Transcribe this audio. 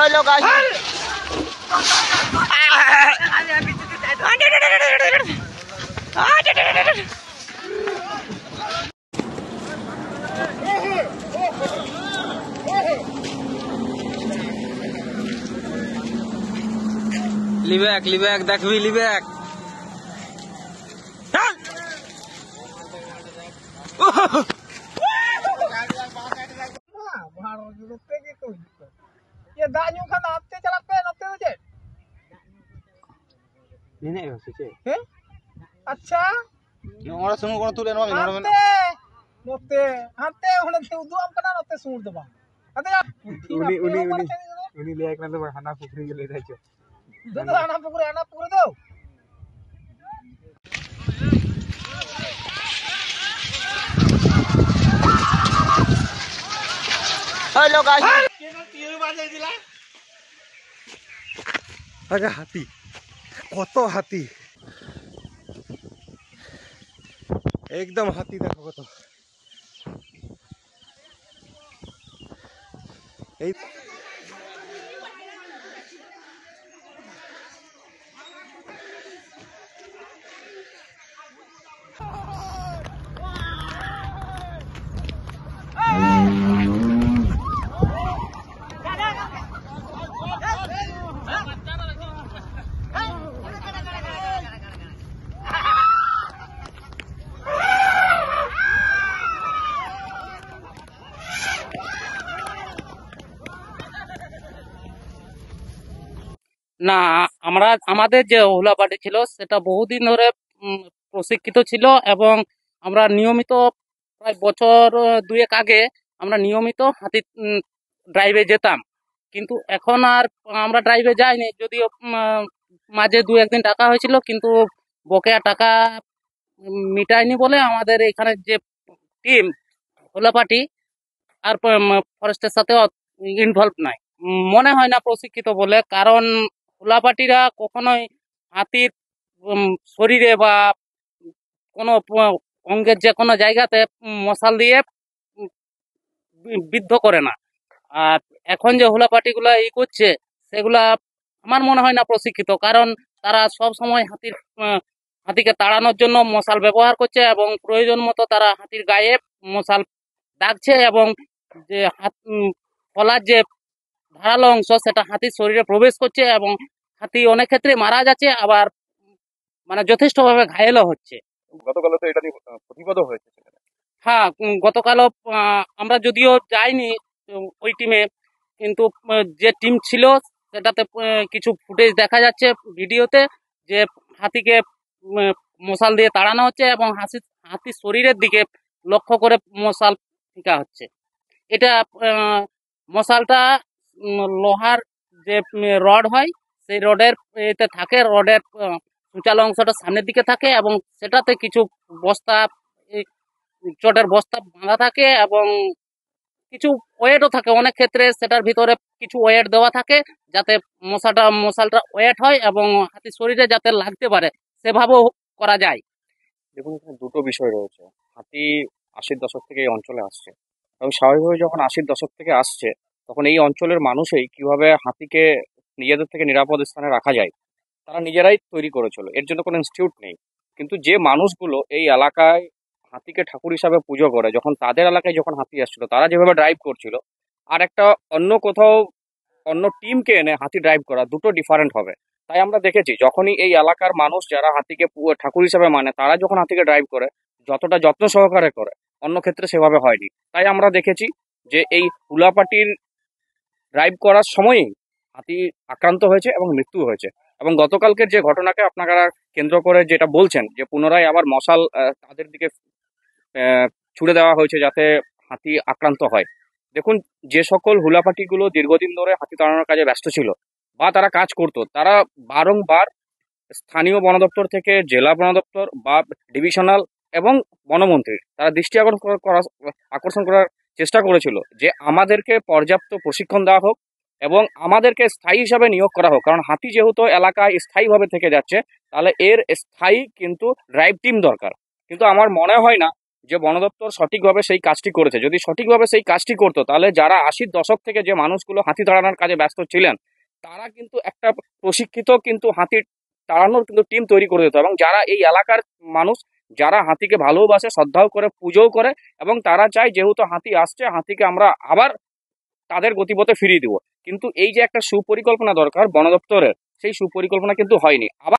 Hello guys लिबैक देखबी लिबैक ये दाñu kan आपते चला पे नते जे नेने हो से हे अच्छा नोरा सुनु कोन तुले नोरा नते नते हाते होने से उदु हम कना नते सुन दबा अते उनी ले एक ना हाना पुखरी के ले जाय दो हाना पुखरी दो हेलो गाइस आगे हाथी कत हाथी एकदम हाथी देखो कत না আমরা আমাদের যে হুলাপাটি ছিল সেটা বহুদিন ধরে প্রশিক্ষিত ছিল এবং আমরা নিয়মিত প্রায় বছর দুয়েক আগে আমরা নিয়মিত হাতি ড্রাইভে যেতাম, কিন্তু এখন আর আমরা ড্রাইভে যাইনি। যদিও মাঝে দু একদিন টাকা হয়েছিল, কিন্তু বকেয়া টাকা মিটায়নি বলে আমাদের এখানে যে টিম হুলাপাটি আর ফরেস্টের সাথে ইনভলভ নাই। মনে হয় না প্রশিক্ষিত বলে, কারণ হুলাপাটিরা কখনোই হাতির শরীরে বা কোনো অঙ্গের যে কোনো জায়গাতে মশাল দিয়ে বিদ্ধ করে না। আর এখন যে হুলাপাটিগুলা করছে সেগুলা আমার মনে হয় না প্রশিক্ষিত, কারণ তারা সব সময় হাতিকে তাড়ানোর জন্য মশাল ব্যবহার করছে এবং প্রয়োজন মতো তারা হাতির গায়ে মশাল দাগছে এবং যে ফলার যে ধারালো অংশ সেটা হাতির শরীরে প্রবেশ করছে এবং হাতি অনেক ক্ষেত্রে মারা যাচ্ছে, আবার মানে যথেষ্টভাবে ঘায়েলও হচ্ছে। গতকালও তো এটা নিয়ে প্রতিবাদও হয়েছে। হ্যাঁ, গতকালও আমরা যদিও যাইনি ওই টিমে, কিন্তু যে টিম ছিল সেটাতে কিছু ফুটেজ দেখা যাচ্ছে ভিডিওতে, যে হাতিকে মশাল দিয়ে তাড়ানো হচ্ছে এবং হাতির শরীরের দিকে লক্ষ্য করে মশাল ফিকা হচ্ছে। এটা মশালটা লোহার যে রড হয় সেই রডের এতে থাকে, রডের উঁচালো অংশটা সামনের দিকে থাকে এবং সেটাতে কিছু বস্তা চটের বস্তা বাঁধা থাকে এবং কিছু ওয়েটও থাকে। অনেক ক্ষেত্রে সেটার ভিতরে কিছু ওয়েট দেওয়া থাকে যাতে মশালটা ওয়েট হয় এবং হাতির শরীরে যাতে লাগতে পারে সেভাবেও করা যায়। দেখুন, এখানে দুটো বিষয় রয়েছে। হাতি ৮০-র দশক থেকে এই অঞ্চলে আসছে এবং স্বাভাবিকভাবে যখন ৮০-র দশক থেকে আসছে তখন এই অঞ্চলের মানুষই কিভাবে হাতিকে নিজেদের থেকে নিরাপদ স্থানে রাখা যায় তারা নিজেরাই তৈরি করেছিল। এর জন্য কোনো ইনস্টিটিউট নেই। কিন্তু যে মানুষগুলো এই এলাকায় হাতিকে ঠাকুর হিসাবে পুজো করে, যখন তাদের এলাকায় যখন হাতি আসছিল তারা যেভাবে ড্রাইভ করছিল, আর একটা অন্য কোথাও অন্য টিমকে এনে হাতি ড্রাইভ করা, দুটো ডিফারেন্ট হবে। তাই আমরা দেখেছি যখনই এই এলাকার মানুষ যারা হাতিকে ঠাকুর হিসাবে মানে তারা যখন হাতিকে ড্রাইভ করে যতটা যত্ন সহকারে করে, অন্য ক্ষেত্রে সেভাবে হয়নি। তাই আমরা দেখেছি যে এই হুলাপাটির ড্রাইভ করার সময়ই হাতি আক্রান্ত হয়েছে এবং মৃত্যু হয়েছে। এবং গতকালকের যে ঘটনাকে আপনারা কেন্দ্র করে যেটা বলছেন যে পুনরায় আবার মশাল তাদের দিকে ছুড়ে দেওয়া হয়েছে যাতে হাতি আক্রান্ত হয়। দেখুন, যে সকল হুলাপাটিগুলো দীর্ঘদিন ধরে হাতি তাড়ানোর কাজে ব্যস্ত ছিল বা তারা কাজ করতো, তারা বারংবার স্থানীয় বন দপ্তর থেকে জেলা বন দপ্তর বা ডিভিশনাল এবং বনমন্ত্রীর তারা দৃষ্টি আকর্ষণ করার চেষ্টা করেছিল যে আমাদেরকে পর্যাপ্ত প্রশিক্ষণ দেওয়া হোক এবং আমাদেরকে স্থায়ী হিসাবে নিয়োগ করা হোক। কারণ হাতি যেহেতু এলাকায় স্থায়ীভাবে থেকে যাচ্ছে, তাহলে এর স্থায়ী কিন্তু ড্রাইভ টিম দরকার। কিন্তু আমার মনে হয় না যে বন দপ্তর সঠিকভাবে সেই কাজটি করেছে। যদি সঠিকভাবে সেই কাজটি করতো তাহলে যারা 80-র দশক থেকে যে মানুষগুলো হাতি তাড়ানোর কাজে ব্যস্ত ছিলেন তারা কিন্তু একটা প্রশিক্ষিত কিন্তু হাতি তাড়ানোর কিন্তু টিম তৈরি করে দিত, এবং যারা এই এলাকার মানুষ যারা হাতিকে ভালোবাসে, শ্রদ্ধাও করে, পুজোও করে, এবং তারা চায় যেহেতু হাতি আসছে হাতিকে আমরা আবার তাদের গতিপথে ফিরিয়ে দিব। কিন্তু এই যে একটা সুপরিকল্পনা দরকার বন দপ্তরের, সেই সুপরিকল্পনা কিন্তু হয়নি। আবার